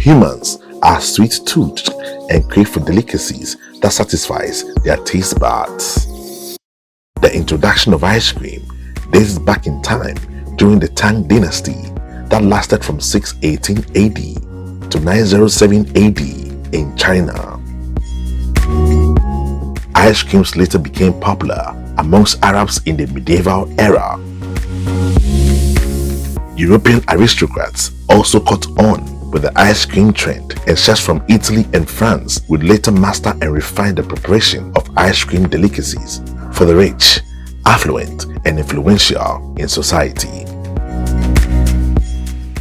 Humans are sweet-toothed and crave for delicacies that satisfies their taste buds. The introduction of ice cream dates back in time during the Tang dynasty that lasted from 618 AD to 907 AD in China. Ice creams later became popular amongst Arabs in the medieval era. European aristocrats also caught on with the ice cream trend, and chefs from Italy and France would later master and refine the preparation of ice cream delicacies for the rich, affluent, and influential in society.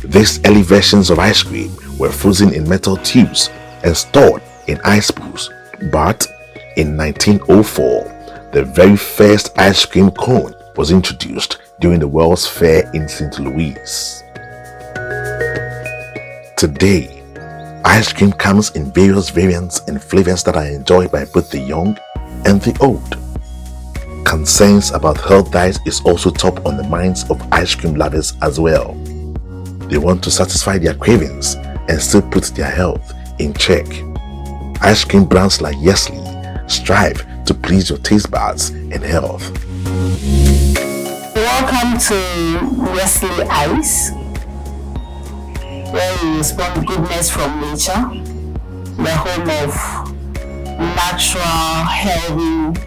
These early versions of ice cream were frozen in metal tubes and stored in ice pools, but in 1904, the very first ice cream cone was introduced during the World's Fair in St. Louis. Today, ice cream comes in various variants and flavors that are enjoyed by both the young and the old. Concerns about health diets is also top on the minds of ice cream lovers as well. They want to satisfy their cravings and still put their health in check. Ice cream brands like Yesli strive to please your taste buds and health. Welcome to Yesli Ice, where we spawn goodness from nature, the home of natural, healthy,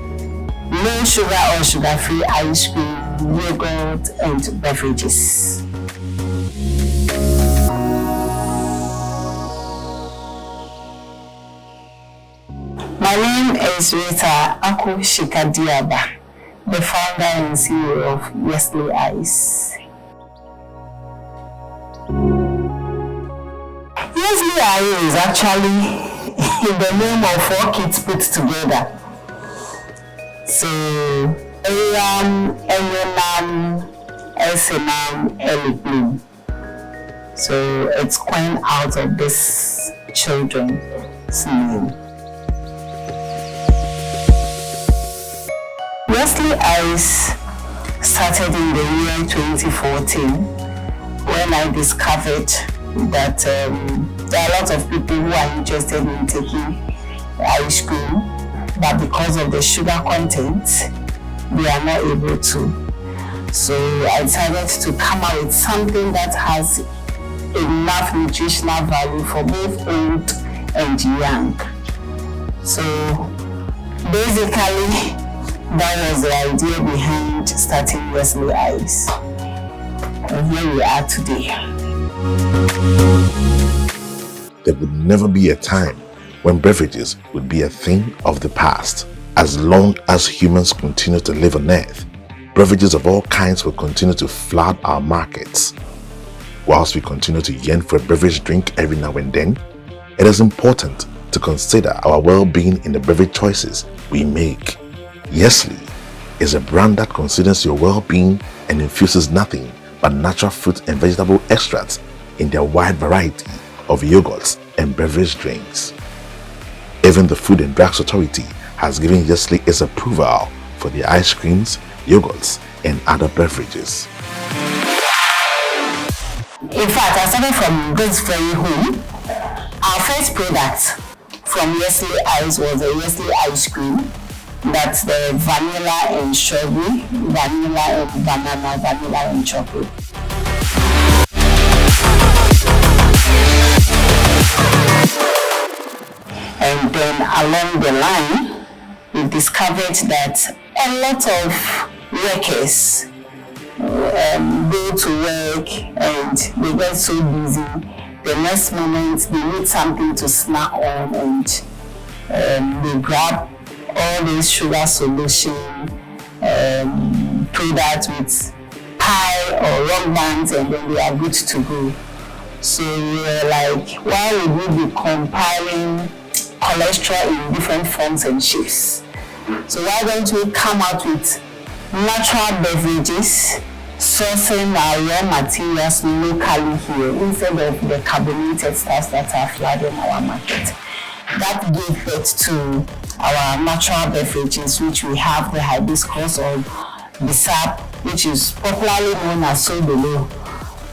low sugar or sugar-free ice cream, yogurt, and beverages. My name is Rita Aku-Shikadiaba, the founder and CEO of Yesli Ice. Yesli Ice is actually the name of 4 kids put together. So, Ayam, Enyonam, Esenam, Eliblim. So, it's coined out of this children's name. Yesli Ice started in the year 2014 when I discovered that there are a lot of people who are interested in taking ice cream, but because of the sugar content, they are not able to. So I decided to come out with something that has enough nutritional value for both old and young. So basically, that was the idea behind starting Yesli Ice. And here we are today. There would never be a time when beverages would be a thing of the past. As long as humans continue to live on Earth, beverages of all kinds will continue to flood our markets. Whilst we continue to yearn for a beverage drink every now and then, it is important to consider our well-being in the beverage choices we make. Yesli is a brand that considers your well-being and infuses nothing but natural fruit and vegetable extracts in their wide variety of yogurts and beverage drinks. Even the Food and Drugs Authority has given Yesli its approval for their ice creams, yogurts, and other beverages. In fact, I started from this very home. Our first product from Yesli Ice was a Yesli ice cream. That's the vanilla and strawberry, vanilla and banana, vanilla and chocolate. And then along the line, we discovered that a lot of workers go to work and they get so busy. The next moment, they need something to snack on, and they grab all these sugar solution products with pie or rock bands, and then they are good to go. So we were like, why would we be compiling cholesterol in different forms and shapes? So why don't we come out with natural beverages, sourcing our raw materials locally here instead of the carbonated stuff that are flooding our market? That gave birth to our natural beverages, which we have the hibiscus or bisap, which is popularly known as sobolo,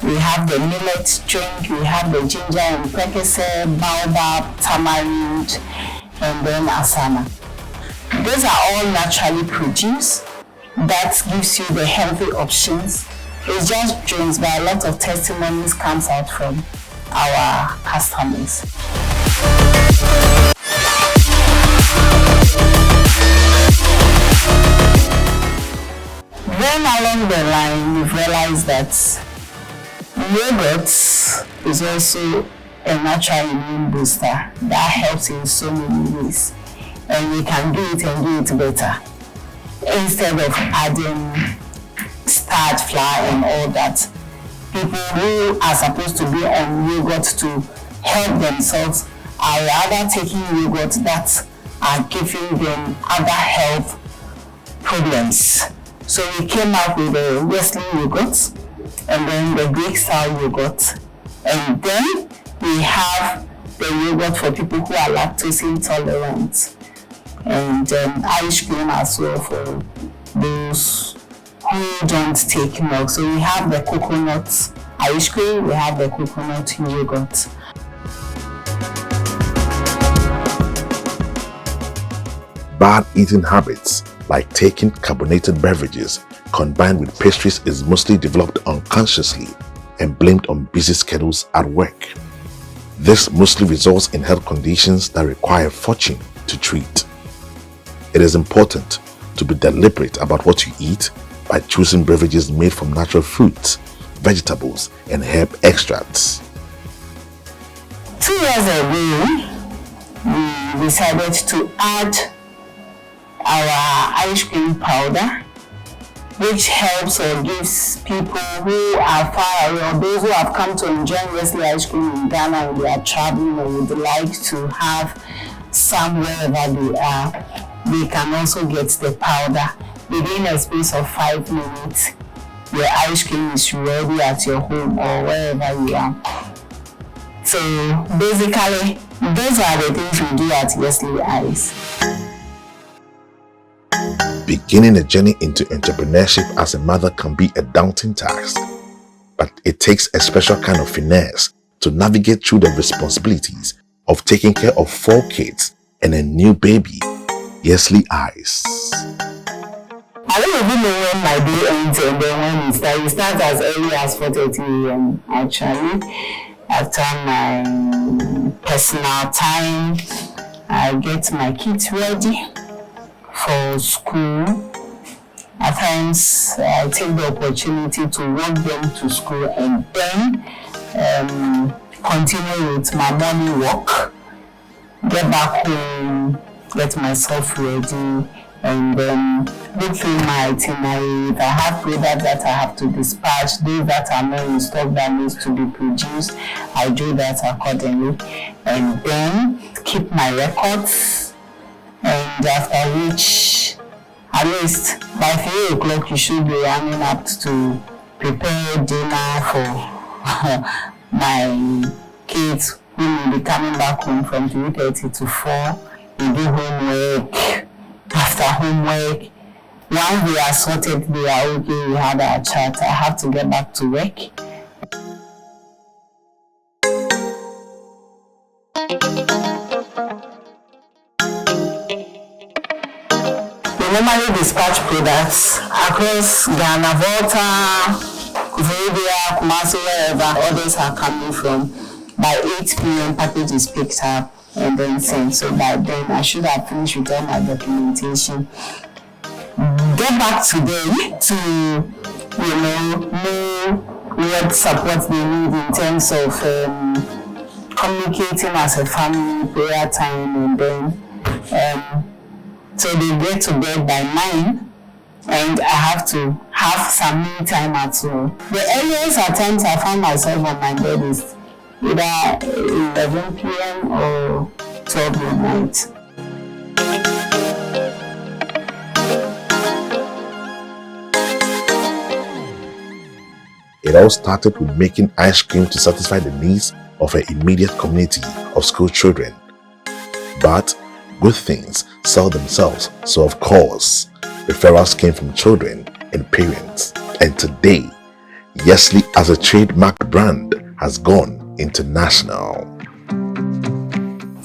We have the millet drink, we have the ginger and percocet, baobab, tamarind, and then asana. Those are all naturally produced. That gives you the healthy options. It's just drinks, but a lot of testimonies comes out from our customers. Then along the line, we've realized that yogurt is also a natural immune booster that helps in so many ways, and we can do it and do it better instead of adding starch, flour, and all that. People who are supposed to be on yogurt to help themselves are rather taking yogurt that are giving them other health problems. So we came up with the Yesli yogurt, and then the Greek style yogurt, and then we have the yogurt for people who are lactose intolerant, and ice cream as well for those who don't take milk. So we have the coconut ice cream, we have the coconut yogurt. Bad eating habits like taking carbonated beverages combined with pastries is mostly developed unconsciously and blamed on busy schedules at work. This mostly results in health conditions that require fortune to treat. It is important to be deliberate about what you eat by choosing beverages made from natural fruits, vegetables, and herb extracts. 2 years ago, we decided to add our ice cream powder, which helps or gives people who are far away or those who have come to enjoy Yesli ice cream in Ghana when they are traveling or would like to have some wherever they are, they can also get the powder. Within a space of 5 minutes, your ice cream is ready at your home or wherever you are. So basically, those are the things we do at Yesli Ice. Beginning a journey into entrepreneurship as a mother can be a daunting task, but it takes a special kind of finesse to navigate through the responsibilities of taking care of 4 kids and a new baby. Yesli Ice. I don't even know when my day ends and then when it starts. It starts as early as 4:30 a.m. actually. After my personal time, I get my kids ready for school. At times, I take the opportunity to walk them to school and then continue with my morning walk, get back home, get myself ready, and then look through my itinerary. If I have products that I have to dispatch, those that are not in stock that needs to be produced, I do that accordingly, and then keep my records. And after which, at least by 3 o'clock, you should be running up to prepare dinner for my kids who will be coming back home from 3:30 to 4. We do homework. After homework, once we are sorted, we are okay, we had our chat, I have to get back to work. We normally dispatch products across Ghana, Volta, Kufurubia, Kumasi, wherever others are coming from. By 8 p.m. package is picked up and then sent. So by then I should have finished with all my documentation. Get back to them to, know what support they need in terms of communicating as a family, prayer time, and then so they get to bed by 9, and I have to have some me time at home. The earliest at times I found myself on my bed is either 11 p.m. or 12 midnight. It all started with making ice cream to satisfy the needs of her immediate community of school children. But good things sell themselves, so of course, referrals came from children and parents. And today, Yesli as a trademarked brand has gone international.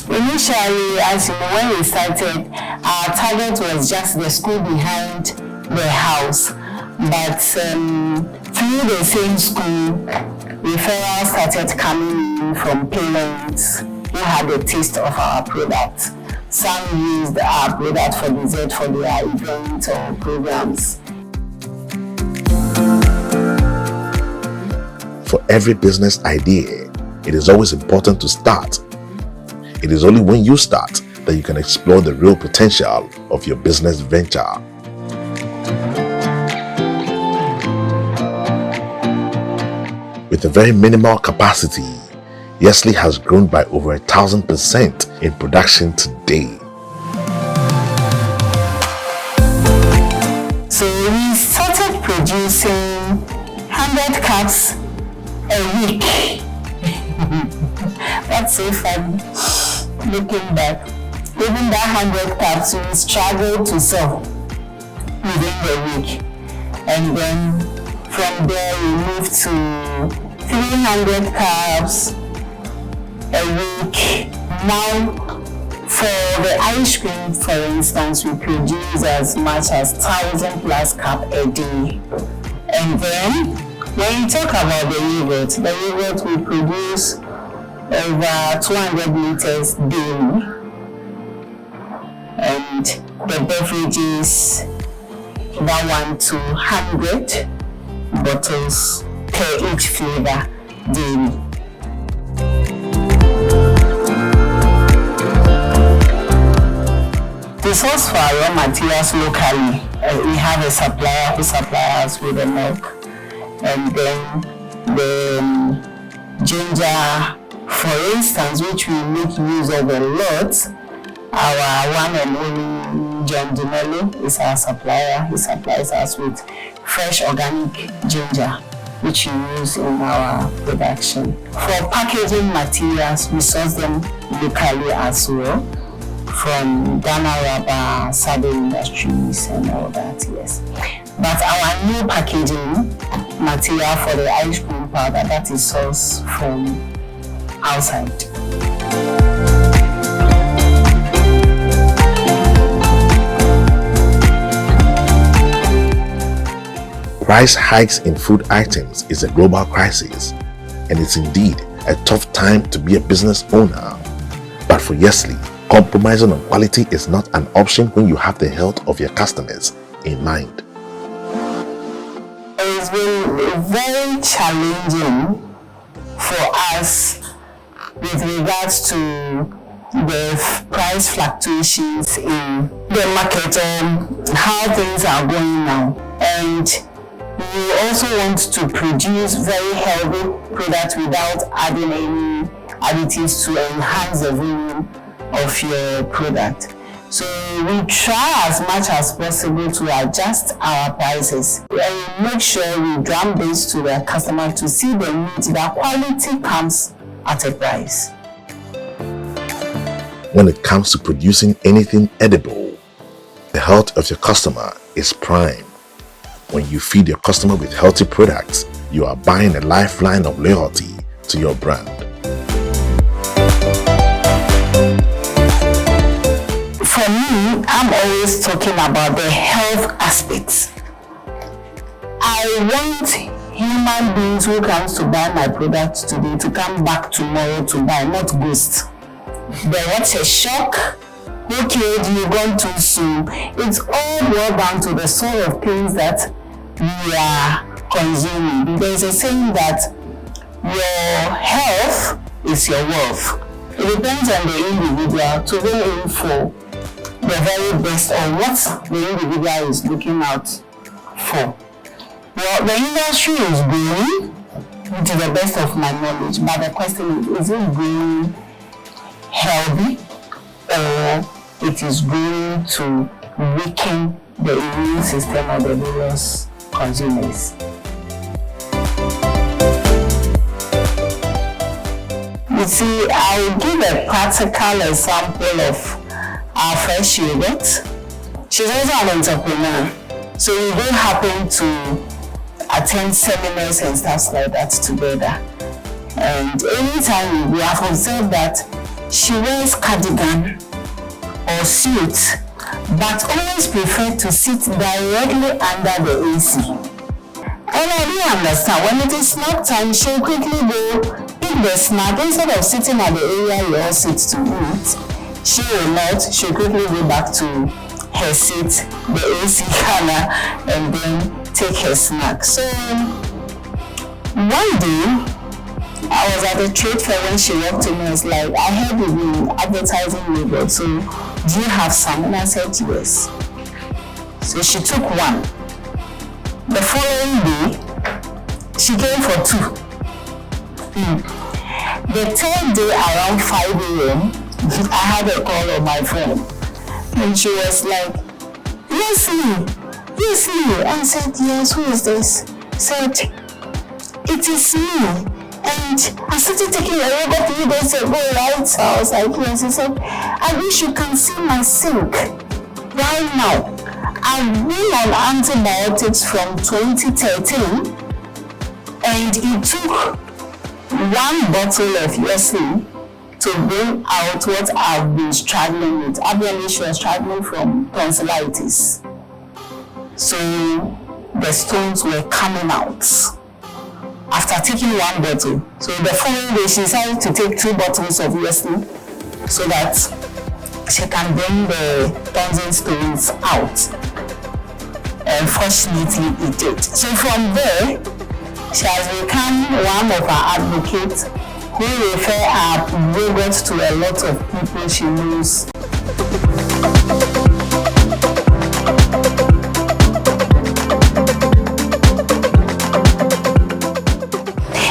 Initially, as you know, when we started, our target was just the school behind the house. But through the same school, referrals started coming in from parents who had a taste of our product. Some used our product for dessert for their events or programs. For every business idea, it is always important to start. It is only when you start that you can explore the real potential of your business venture. With a very minimal capacity, Yesli has grown by over 1,000% in production today. So we started producing 100 cups a week. That's so fun. Looking back, even that 100 cups we struggled to sell within the week. And then from there we moved to 300 cups a week. Now for the ice cream, for instance, we produce as much as 1,000 plus cup a day. And then when you talk about the yogurt we produce over 200 liters daily, and the beverages that 1 to 100 bottles per each flavor daily. We source for our raw materials locally. We have a supplier who supplies us with the milk, and then the ginger, for instance, which we make use of a lot. Our one and only John Dumelo is our supplier. He supplies us with fresh organic ginger, which we use in our production. For packaging materials, we source them locally as well, from Ghana Rubber, Sado Industries, and all that, yes. But our new packaging material for the ice cream powder, that is sourced from outside. Price hikes in food items is a global crisis, and it's indeed a tough time to be a business owner. But for Yesli, compromising on quality is not an option when you have the health of your customers in mind. It's been very challenging for us with regards to the price fluctuations in the market and how things are going now. And we also want to produce very healthy products without adding any additives to enhance the volume of your product. So we try as much as possible to adjust our prices and make sure we drum this to the customer to see the need that quality comes at a price. When it comes to producing anything edible, the health of your customer is prime. When you feed your customer with healthy products, you are buying a lifeline of loyalty to your brand. For me, I'm always talking about the health aspects. I want human beings who comes to buy my products today to come back tomorrow to buy, not ghosts. But what's a shock? Who killed you? Gone too soon? It's all boiled down to the sort of things that we are consuming. There's a saying that your health is your wealth. It depends on the individual to go in for the very best or what the individual is looking out for. Well, the industry is growing to the best of my knowledge, but the question is it growing healthy or it is going to weaken the immune system of the various consumers? You see, I'll give a practical example of our fresh yogurt. She's also an entrepreneur, so we do happen to attend seminars and stuff like that together. And anytime we have observed that she wears cardigan or suit, but always prefer to sit directly under the AC. And I do understand, when it is snack time, she'll quickly go eat the snack. Instead of sitting at the area we all sit to eat, she will not, she'll quickly go back to her seat, the AC corner, and then take her snack. So one day, I was at a trade fair when she walked to me. I was like, I heard you've been advertising yogurt, so do you have some? And I said yes. So she took one. The following day, she came for two. The third day around 5 a.m., I had a call on my phone. And she was like, Yesli. I said, yes, who is this? Said, it is me. And I started taking a yogurt 3 days ago, right? So I was like, yes. He said, I wish you can see my sink right now. I've been on antibiotics from 2013, and it took one bottle of Yesli to bring out what I've been struggling with. Obviously, she was struggling from tonsillitis. So the stones were coming out after taking one bottle. So the following day, she decided to take 2 bottles of Yesli so that she can bring the tonsil stones out. Unfortunately, it did. So from there, she has become one of our advocates who refer our yogurt to a lot of people she knows.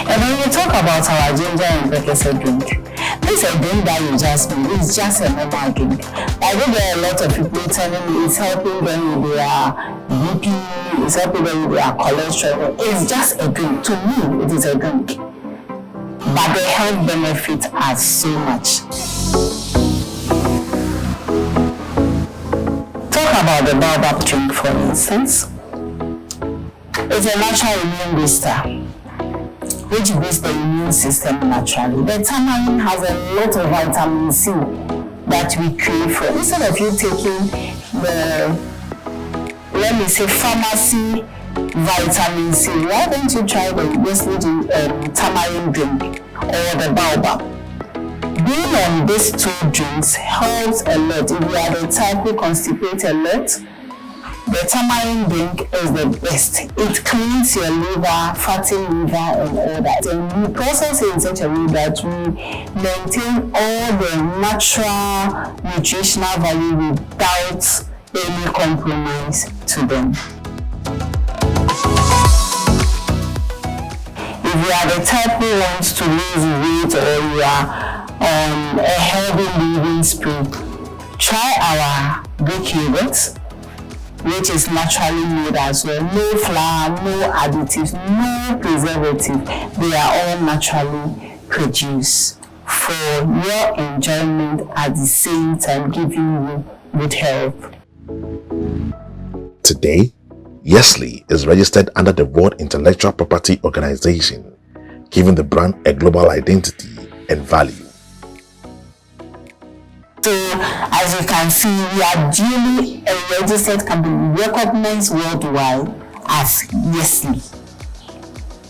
And when we talk about our ginger and percocet drink, this is a drink that you just made. It's just a normal drink. I think there are a lot of people telling me it's helping them with their BP, it's helping them with their cholesterol. It's just a drink. To me, it is a drink. But the health benefits are so much. Talk about the baobab drink, for instance. It's a natural immune booster, which boosts the immune system naturally. The tamarind has a lot of vitamin C that we crave for. Instead of you taking the, let me say, pharmacy vitamin C, why don't you try the Yesli tamarind drink or the baobab? Being on these 2 drinks helps a lot. If you are the type who constipate a lot, the tamarind drink is the best. It cleans your liver, fatty liver, and all that. And we process it in such a way that we maintain all the natural nutritional value without any compromise to them. If you are the type who wants to lose weight or you are on a healthy living spree, try our Greek yogurt, which is naturally made as well. No flour, no additives, no preservative. They are all naturally produced for your enjoyment at the same time giving you good health. Today, Yesli is registered under the World Intellectual Property Organization, giving the brand a global identity and value. So, as you can see, we are duly a registered company recognized worldwide as Yesli.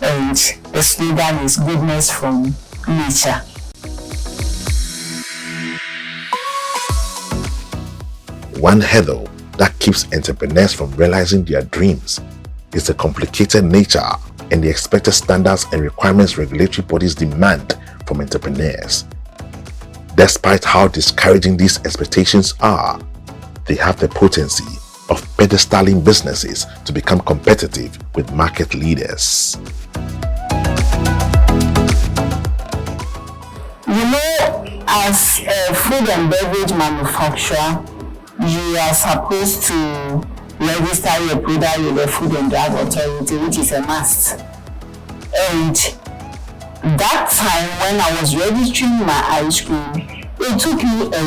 And the slogan is goodness from nature. One hurdle that keeps entrepreneurs from realizing their dreams is the complicated nature and the expected standards and requirements regulatory bodies demand from entrepreneurs. Despite how discouraging these expectations are, they have the potency of pedestaling businesses to become competitive with market leaders. You know, as a food and beverage manufacturer, you are supposed to register your product with the Food and Drug Authority, which is a must. And that time when I was registering my ice cream, it took me a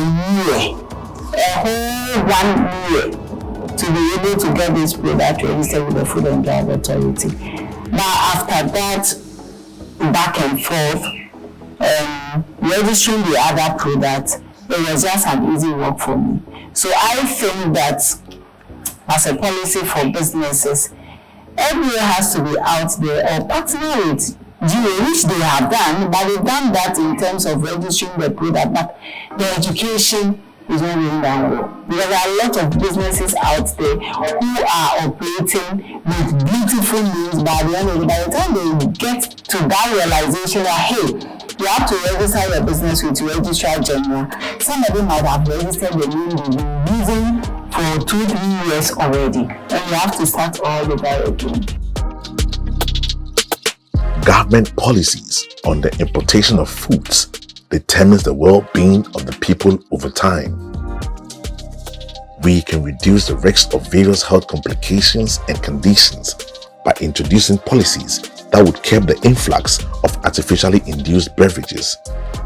whole 1 year to be able to get this product registered with the Food and Drug Authority. But after that, back and forth, registering the other products, it was just an easy work for me. So I think that as a policy for businesses, everyone has to be out there or partner with GA, which they have done, but they've done that in terms of registering the product, but the education is not really done well. Because there are a lot of businesses out there who are operating with beautiful names, but at the end of the day, by the time they get to that realization that, hey, you have to register your business with Registrar General, somebody might have registered the name they've been using for 2-3 years already, and you have to start all over again. Government policies on the importation of foods determines the well-being of the people over time. We can reduce the risk of various health complications and conditions by introducing policies that would curb the influx of artificially induced beverages,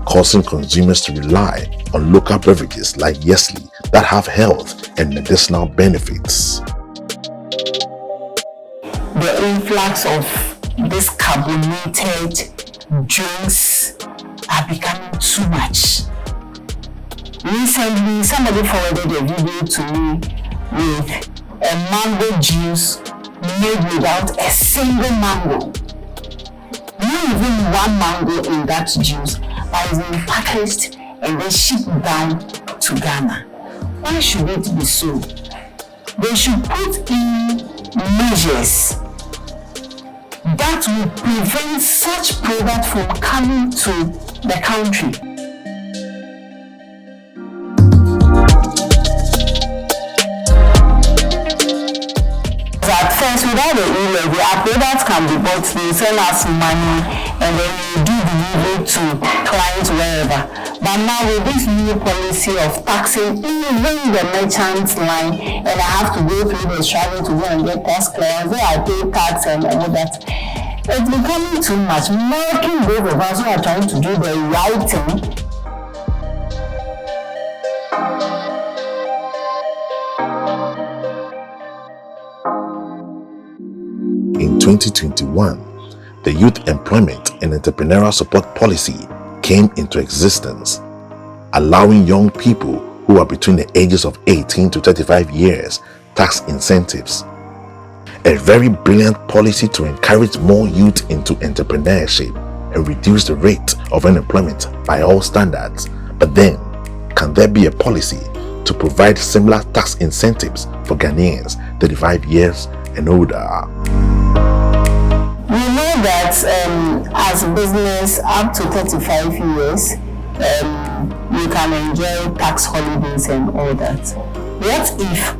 causing consumers to rely on local beverages like Yesli that have health and medicinal benefits. The influx of this carbonated drinks are becoming too much. Recently, somebody forwarded a video to me with a mango juice made without a single mango. Not even one mango in that juice, but it's been packaged and then shipped down to Ghana. Why should it be so? They should put in measures that will prevent such product from coming to the country. At first, without the e-levy, our products can be bought, they send us money, and then we do delivery to clients wherever. But now with this new policy of taxing even the merchant line, and I have to go through the struggle to go and get tax clearance, where I pay tax and all that, it's becoming too much. Making those of us who are trying to do the right thing. In 2021, the Youth Employment and Entrepreneurial Support Policy came into existence, allowing young people who are between the ages of 18 to 35 years tax incentives. A very brilliant policy to encourage more youth into entrepreneurship and reduce the rate of unemployment by all standards. But then, can there be a policy to provide similar tax incentives for Ghanaians 35 years and older? We know that as a business up to 35 years, you can enjoy tax holidays and all that. What if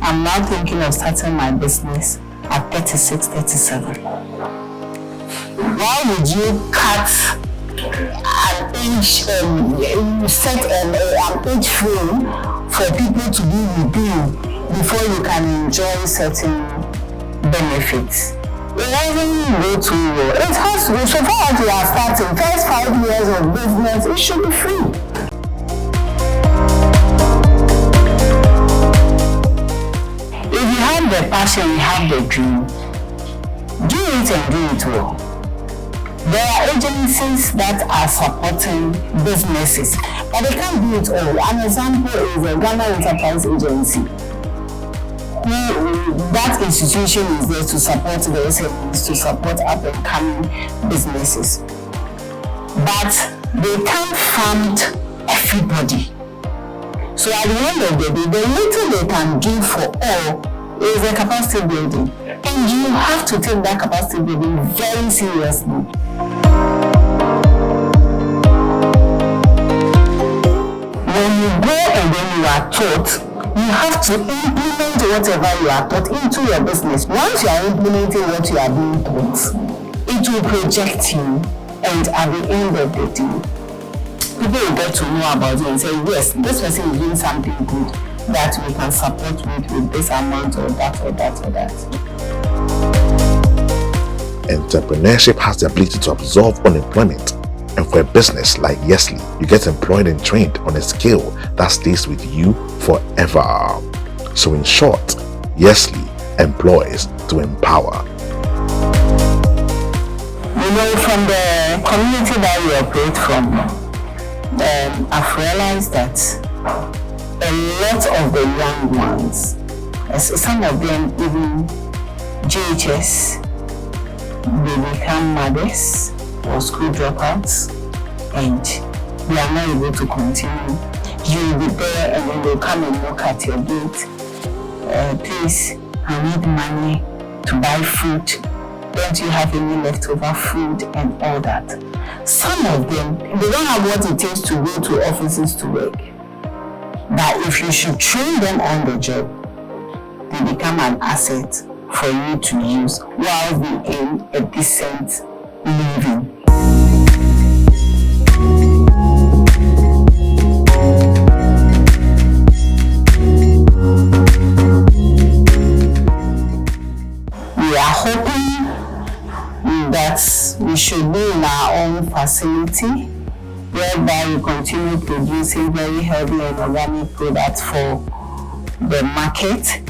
I'm now thinking of starting my business at 36, 37? Why would you cut an age, set an age frame for people to be within before you can enjoy certain benefits? It doesn't go too well. It has to be, so far as you are starting, first 5 years of business, it should be free. If you have the passion, you have the dream, do it and do it well. There are agencies that are supporting businesses, but they can't do it all. An example is the Ghana Enterprise Agency. That institution is there to support the SMEs, to support up-and-coming businesses. But they can't fund everybody. So at the end of the day, the little they can do for all is a capacity building. And you have to take that capacity building very seriously. When you go and when you are taught, you have to implement whatever you are taught into your business. Once you are implementing what you are being taught, it will project you, and at the end of the day, people will get to know about you and say, yes, this person is doing something good that we can support with this amount or that or that or that. Entrepreneurship has the ability to absorb unemployment. And for a business like Yesli, you get employed and trained on a skill that stays with you forever. So in short, Yesli employs to empower. from the community that we operate from, I've realized that a lot of the young ones, some of them even JHS, they become mothers or school dropouts, and they are not able to continue. You'll be there and then they'll come and knock at your gate. Please, I need money to buy food. Don't you have any leftover food and all that? Some of them, they don't have what it takes to go to offices to work. But if you should train them on the job, they become an asset for you to use while they earn a decent living. We are hoping that we should be in our own facility whereby we continue producing very healthy and organic products for the market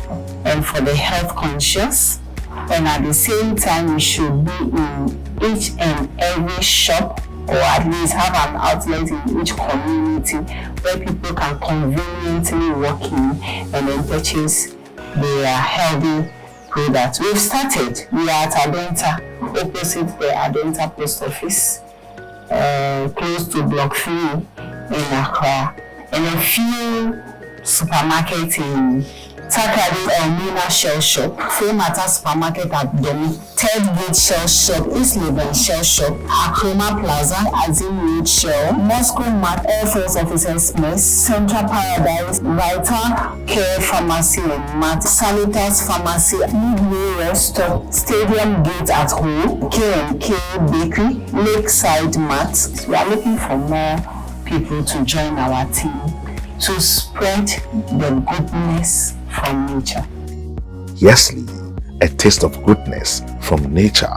and for the health conscious. And at the same time, we should be in each and every shop, or at least have an outlet in each community where people can conveniently walk in and then purchase their healthy products. We've started. We are at Adenta, opposite the Adenta post office, close to Block 3 in Accra, and a few supermarkets in Takari Elmina Shell Shop, Femata Supermarket at Domi, Third Gate Shell Shop, East Lebanon Shell Shop, Akroma Plaza, Azim Road Shell, Moscow Mart, Air Force Officers Mess, Central Paradise, Vital Care Pharmacy and Mart, Sanitas Pharmacy, Midway Restaurant, Stadium Gate at Home, K&K Bakery, Lakeside Mart. We are looking for more people to join our team to spread the goodness from nature. Yesli, a taste of goodness from nature.